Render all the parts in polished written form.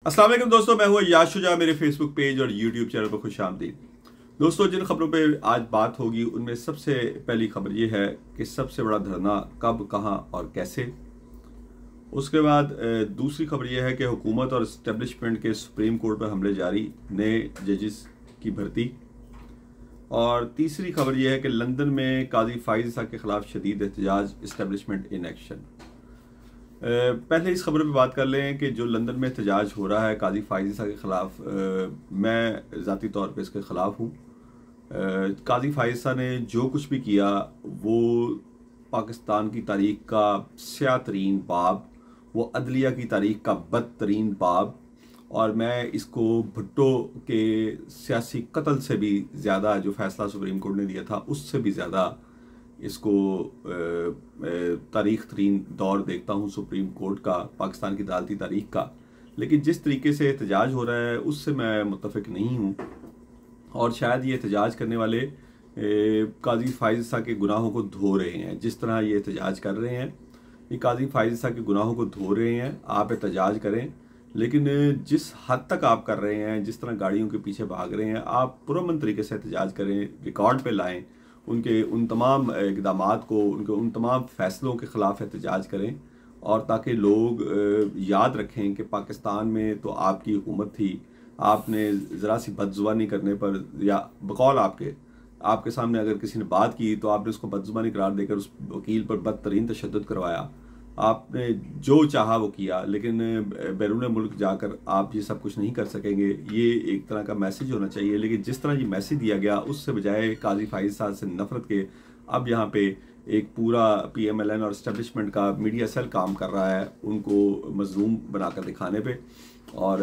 अस्सलाम वालेकुम दोस्तों, मैं हूं याश शुजा। मेरे फेसबुक पेज और यूट्यूब चैनल पर खुश आमदीद। दोस्तों, जिन खबरों पे आज बात होगी उनमें सबसे पहली खबर ये है कि सबसे बड़ा धरना कब, कहां और कैसे। उसके बाद दूसरी खबर यह है कि हुकूमत और इस्टेब्लिशमेंट के सुप्रीम कोर्ट पर हमले जारी, नए जजेस की भर्ती। और तीसरी खबर यह है कि लंदन में काजी फाइज साहब के खिलाफ शदीद एहतजाज, इस्टेब्लिशमेंट इन एक्शन। पहले इस खबर पे बात कर लें कि जो लंदन में एहतजाज हो रहा है काजी फाइज साहब के ख़िलाफ़, मैं ज़ाती तौर पे इसके ख़िलाफ़ हूँ। काजी फाइज साहब ने जो कुछ भी किया वो पाकिस्तान की तारीख का स्याह तरीन बाब, वो अदलिया की तारीख का बदतरीन बाब, और मैं इसको भुट्टो के सियासी कत्ल से भी ज़्यादा, जो फैसला सुप्रीम कोर्ट ने दिया था उससे भी ज़्यादा इसको तारीख तरीन दौर देखता हूँ सुप्रीम कोर्ट का, पाकिस्तान की अदालती तारीख का। लेकिन जिस तरीके से एहतजाज हो रहा है उससे मैं मुत्तफिक नहीं हूँ, और शायद ये एहतजाज करने वाले काजी फाइज साहब के गुनाहों को धो रहे हैं। जिस तरह ये एहतजाज कर रहे हैं, ये काजी फाइज साहब के गुनाहों को धो रहे हैं। आप एहतजाज करें, लेकिन जिस हद तक आप कर रहे हैं, जिस तरह गाड़ियों के पीछे भाग रहे हैं, आप पुरअमन तरीके से एहतजाज करें, रिकॉर्ड पे लाएं, उनके उन तमाम इक़दामात को, उनके उन तमाम फैसलों के ख़िलाफ़ एहतजाज करें, और ताकि लोग याद रखें कि पाकिस्तान में तो आपकी हुकूमत थी। आपने ज़रा सी बदज़ुबानी करने पर, या बकौल आपके सामने अगर किसी ने बात की तो आपने उसको बदज़ुबानी करार देकर उस वकील पर बदतरीन तशद्दुद करवाया। आपने जो चाहा वो किया, लेकिन बैरून मुल्क जाकर आप ये सब कुछ नहीं कर सकेंगे। ये एक तरह का मैसेज होना चाहिए। लेकिन जिस तरह ये मैसेज दिया गया, उससे बजाय काजी फाइज साहब से नफरत के अब यहाँ पे एक पूरा PMLN और इस्टेब्लिशमेंट का मीडिया सेल काम कर रहा है, उनको मजलूम बनाकर दिखाने पे, और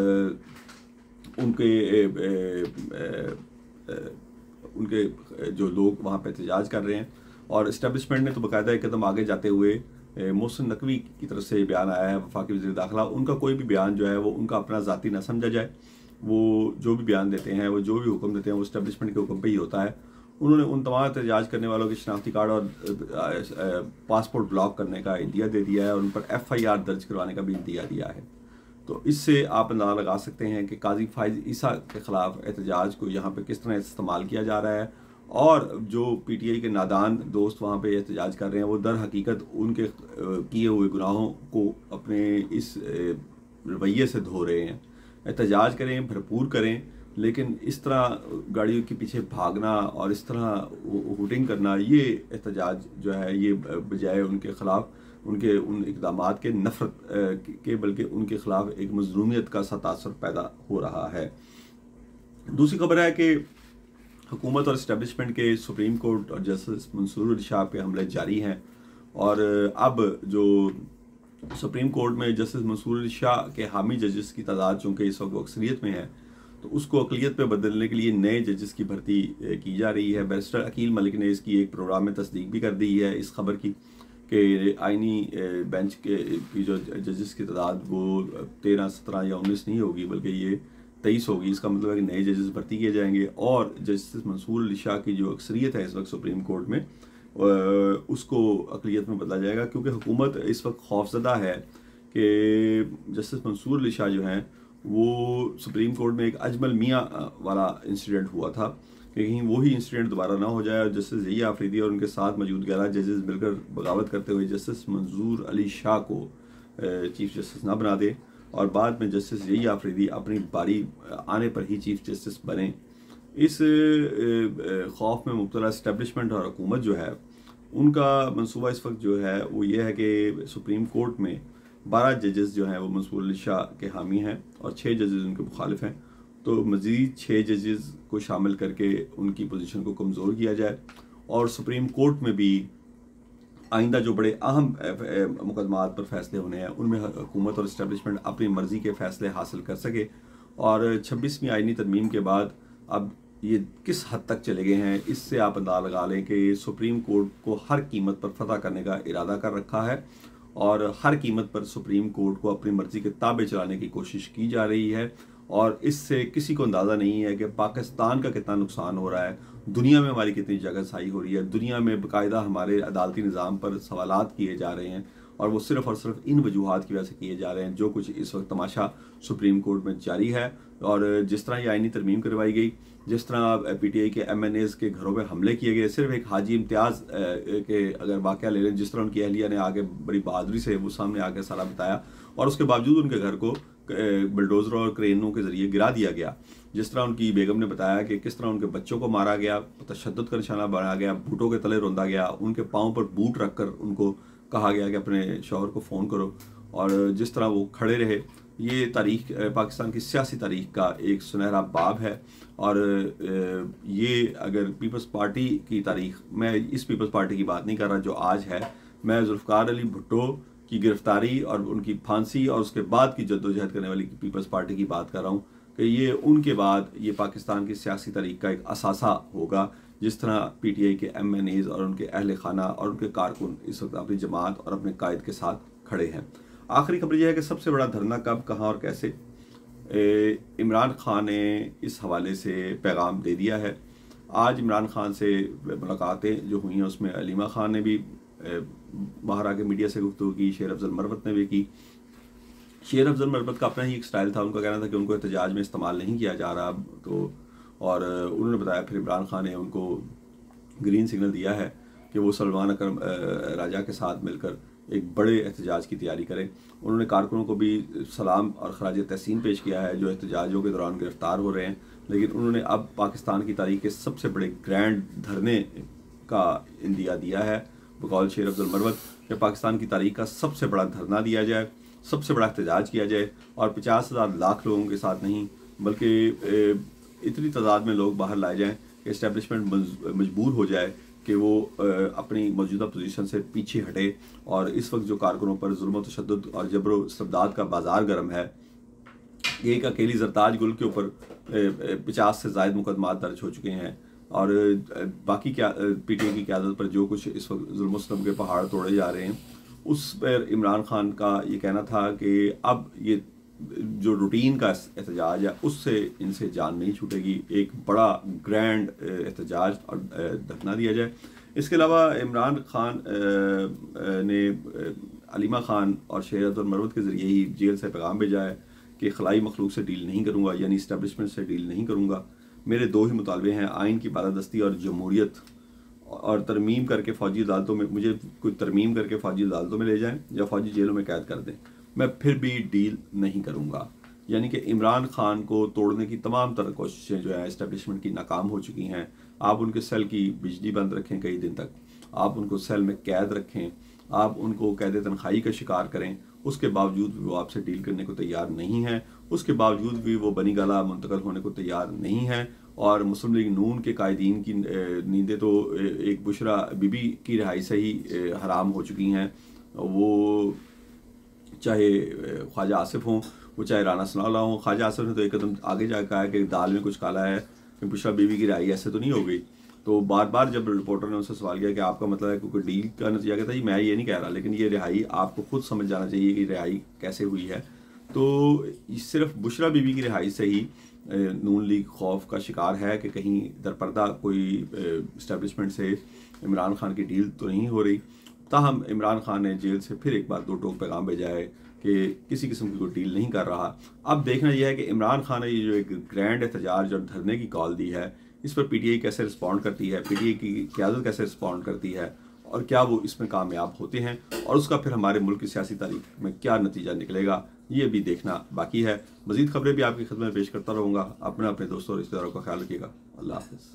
उनके जो लोग वहाँ पे एहतजाज कर रहे हैं। और इस्टेब्लिशमेंट ने तो बाकायदा एक कदम आगे जाते हुए मोहसिन नकवी की तरफ से बयान आया है, वफाकी वज़ीर दाखिला, उनका कोई भी बयान जो है वो उनका अपना ज़ाती ना समझा जाए। वो जो भी बयान देते हैं, वो जो भी हुक्म देते हैं, वो इस्टेब्लिशमेंट के हुक्म पे ही होता है। उन्होंने उन तमाम एहतजाज करने वालों के शनाख्ती कार्ड और पासपोर्ट ब्लॉक करने का इंदिया दे दिया है, और उन पर FIR दर्ज करवाने का भी इंदिया दिया है। तो इससे आप अंदाज़ा लगा सकते हैं कि काजी फाइज ईसा के ख़िलाफ़ एहतजाज को यहाँ पे किस तरह इस्तेमाल किया जा रहा है। और जो PTI के नादान दोस्त वहाँ पे एहतजाज कर रहे हैं, वो दर हकीकत उनके किए हुए गुनाहों को अपने इस रवैये से धो रहे हैं। एहतजाज करें, भरपूर करें, लेकिन इस तरह गाड़ियों के पीछे भागना और इस तरह हुटिंग करना, ये एहतजाज जो है ये बजाय उनके ख़िलाफ़, उनके उन इक़दामात के नफ़रत के, बल्कि उनके ख़िलाफ़ एक मज़लूमियत का सा तासुर पैदा हो रहा है। दूसरी खबर है कि हुकूमत और इस्टेब्लिशमेंट के सुप्रीम कोर्ट और जस्टिस मंसूर अली शाह पे हमले जारी हैं। और अब जो सुप्रीम कोर्ट में जस्टिस मंसूर अली शाह के हामी जजेस की तादाद चूँकि इस वक्त अक्सरियत में है, तो उसको अक़लियत पे बदलने के लिए नए जजेस की भर्ती की जा रही है। बैरिस्टर अकील मलिक ने इसकी एक प्रोग्राम में तस्दीक भी कर दी है इस खबर की कि आइनी बेंच की जो जजेस की तादाद वो 13, 17 या 19 नहीं होगी, बल्कि ये 23 होगी। इसका मतलब है कि नए जजेस भर्ती किए जाएंगे, और जस्टिस मंसूर अली शाह की जो अक्सरियत है इस वक्त सुप्रीम कोर्ट में, उसको अक़लियत में बदला जाएगा। क्योंकि हुकूमत इस वक्त खौफजदा है कि जस्टिस मंसूर अली शाह जो हैं, वो सुप्रीम कोर्ट में एक अजमल मियाँ वाला इंसिडेंट हुआ था, कि कहीं वही इंसिडेंट दोबारा ना हो जाए और जस्टिस ज़िया आफरीदी और उनके साथ मौजूद 11 जजेस मिलकर बगावत करते हुए जस्टिस मंसूर अली शाह को चीफ जस्टिस ना बना दे, और बाद में जस्टिस ज़िया आफरीदी अपनी बारी आने पर ही चीफ जस्टिस बने। इस खौफ में मुब्तला इस्टेब्लिशमेंट और हुकूमत जो है, उनका मंसूबा इस वक्त जो है वो ये है कि सुप्रीम कोर्ट में 12 जजेस जो हैं वो मंसूर अली शाह के हामी हैं और 6 जजेस उनके मुखालिफ हैं। तो मज़ीद 6 जजेस को शामिल करके उनकी पोजीशन को कमज़ोर किया जाए, और सुप्रीम कोर्ट में भी आइंदा जो बड़े अहम मुकदमात पर फैसले होने हैं, उनमें हुकूमत और इस्टेब्लिशमेंट अपनी मर्ज़ी के फ़ैसले हासिल कर सके। और 26वीं आइनी तरमीम के बाद अब ये किस हद तक चले गए हैं, इससे आप अंदाज़ा लगा लें कि सुप्रीम कोर्ट को हर कीमत पर फतह करने का इरादा कर रखा है, और हर कीमत पर सुप्रीम कोर्ट को अपनी मर्ज़ी के ताबे चलाने की कोशिश की जा रही है। और इससे किसी को अंदाज़ा नहीं है कि पाकिस्तान का कितना नुकसान हो रहा है, दुनिया में हमारी कितनी जगह साई हो रही है, दुनिया में बाकायदा हमारे अदालती निज़ाम पर सवालात किए जा रहे हैं, और वो सिर्फ और सिर्फ इन वजूहात की वजह से किए जा रहे हैं। जो कुछ इस वक्त तमाशा सुप्रीम कोर्ट में जारी है और जिस तरह ये आईनी तरमीम करवाई गई, जिस तरह पीटीआई के MNAs के घरों पे हमले किए गए, सिर्फ एक हाजी इम्तियाज़ के अगर वाक़या ले लें, जिस तरह उनकी अहलिया ने आगे बड़ी बहादुरी से वो सामने आके सारा बताया और उसके बावजूद उनके घर को बुलडोज़र और क्रेनों के ज़रिए गिरा दिया गया। जिस तरह उनकी बेगम ने बताया कि किस तरह उनके बच्चों को मारा गया, तशद्दुद का निशाना बनाया गया, बूटों के तले रौंदा गया, उनके पाँव पर बूट रख कर उनको कहा गया कि अपने शौहर को फ़ोन करो, और जिस तरह वो खड़े रहे। ये तारीख पाकिस्तान की सियासी तारीख का एक सुनहरा बाब है। और ये अगर पीपल्स पार्टी की तारीख, मैं इस पीपल्स पार्टी की बात नहीं कर रहा जो आज है, मैं जुल्फ़िकार अली भुट्टो की गिरफ्तारी और उनकी फांसी और उसके बाद की जद्दोजहद करने वाली पीपल्स पार्टी की बात कर रहा हूँ कि ये उनके बाद ये पाकिस्तान की सियासी तारीख का एक असासा होगा। जिस तरह पीटीआई के MNAs और उनके अहल खाना और उनके कारकुन इस वक्त अपनी जमात और अपने कायद के साथ खड़े हैं। आखिरी खबर यह है कि सबसे बड़ा धरना कब, कहाँ और कैसे। इमरान खान ने इस हवाले से पैगाम दे दिया है। आज इमरान खान से मुलाकातें जो हुई हैं उसमें अलीमा खान ने भी बाहर आके मीडिया से गुफ्तगू की, शेर अफजल मरवत ने भी की। शेर अफजल मरवत का अपना ही एक स्टाइल था, उनका कहना था कि उनको एहतजाज में इस्तेमाल नहीं किया जा रहा, तो और उन्होंने बताया फिर इमरान खान ने उनको ग्रीन सिग्नल दिया है कि वो सलमान अकरम राजा के साथ मिलकर एक बड़े एहतजाज की तैयारी करें। उन्होंने कारकुनों को भी सलाम और खराज तहसीन पेश किया है जो एहतजाजों के दौरान गिरफ्तार हो रहे हैं, लेकिन उन्होंने अब पाकिस्तान की तारीख के सबसे बड़े ग्रैंड धरने का इंदिया दिया है बकौल शेर अफजल मरवत कि पाकिस्तान की तारीख का सबसे बड़ा धरना दिया जाए, सबसे बड़ा एहतजाज किया जाए, और 50,000 लाख लोगों के साथ नहीं बल्कि इतनी तादाद में लोग बाहर लाए जाएँ कि इस्टेब्लिशमेंट मजबूर हो जाए कि वो अपनी मौजूदा पोजीशन से पीछे हटे। और इस वक्त जो कारकुनों पर जुल्म तशद्दुद और जबर इस्तबदाद का बाजार गर्म है, एक अकेली जरताज गुल के ऊपर 50 से ज़ायद मुकदमात दर्ज हो चुके हैं, और बाकी क्या पीटीआई की क़यादत पर जो कुछ इस वक्त जुल्म सितम के पहाड़ तोड़े जा रहे हैं, उस पर इमरान खान का ये कहना था कि अब ये जो रूटीन का एहतजाज है उससे इनसे जान नहीं छूटेगी, एक बड़ा ग्रैंड एहतजाज और धरना दिया जाए। इसके अलावा इमरान खान ने अलीमा खान और शेर अफजल मरवत के ज़रिए ही जेल से पैगाम भेजा है कि खलाई मखलूक से डील नहीं करूँगा, यानी इस्टेब्लिशमेंट से डील नहीं करूँगा। मेरे दो ही मुतालबे हैं, आइन की बालादस्ती और जमहूरियत, और तरमीम करके फ़ौजी अदालतों में मुझे कोई तरमीम करके फ़ौजी अदालतों में ले जाएं या फ़ौजी जेलों में कैद कर दें, मैं फिर भी डील नहीं करूँगा। यानी कि इमरान खान को तोड़ने की तमाम तरह कोशिशें जो है इस्टेब्लिशमेंट की नाकाम हो चुकी हैं। आप उनके सेल की बिजली बंद रखें कई दिन तक, आप उनको सेल में कैद रखें, आप उनको कैद तनख्वाही का शिकार करें, उसके बावजूद भी वो आपसे डील करने को तैयार नहीं है, उसके बावजूद भी वो बनी गला मुंतकिल होने को तैयार नहीं है। और मुस्लिम लीग नून के कायदीन की नींदें तो एक बुशरा बीबी की रिहाई से ही हराम हो चुकी हैं। वो चाहे ख्वाजा आसिफ हों, वो चाहे राना सनाउल्लाह हों। ख्वाजा आसिफ ने तो एक कदम आगे जाकर कहा कि दाल में कुछ काला है, कि बुशरा बीबी की रिहाई ऐसे तो नहीं हो गई। तो बार बार जब रिपोर्टर ने उनसे सवाल किया कि आपका मतलब है कोई डील का नतीजा क्या था, मैं ये नहीं कह रहा, लेकिन ये रिहाई आपको खुद समझ जाना चाहिए कि रिहाई कैसे हुई है। तो सिर्फ बुशरा बीबी की रिहाई से ही नून लीग खौफ का शिकार है कि कहीं दरपर्दा कोई इस्टेब्लिशमेंट से इमरान खान की डील तो नहीं हो रही। ताहम इमरान खान ने जेल से फिर एक बार दो टोक पैगाम भेजा है कि किसी किस्म की कोई डील नहीं कर रहा। अब देखना यह है कि इमरान खान ने ये जो एक ग्रैंड एहतजाज और धरने की कॉल दी है, इस पर पीटीआई कैसे रिस्पॉन्ड करती है, पीटीआई की क़यादत कैसे रिस्पॉन्ड करती है, और क्या वो इसमें कामयाब होते हैं, और उसका फिर हमारे मुल्क की सियासी तारीख में क्या नतीजा निकलेगा, ये भी देखना बाकी है। मज़ीद खबरें भी आपकी खिदमत में पेश करता रहूँगा। अपने दोस्तों और रिश्तेदारों का ख्याल रखिएगा। अल्लाह हाफ़िज़।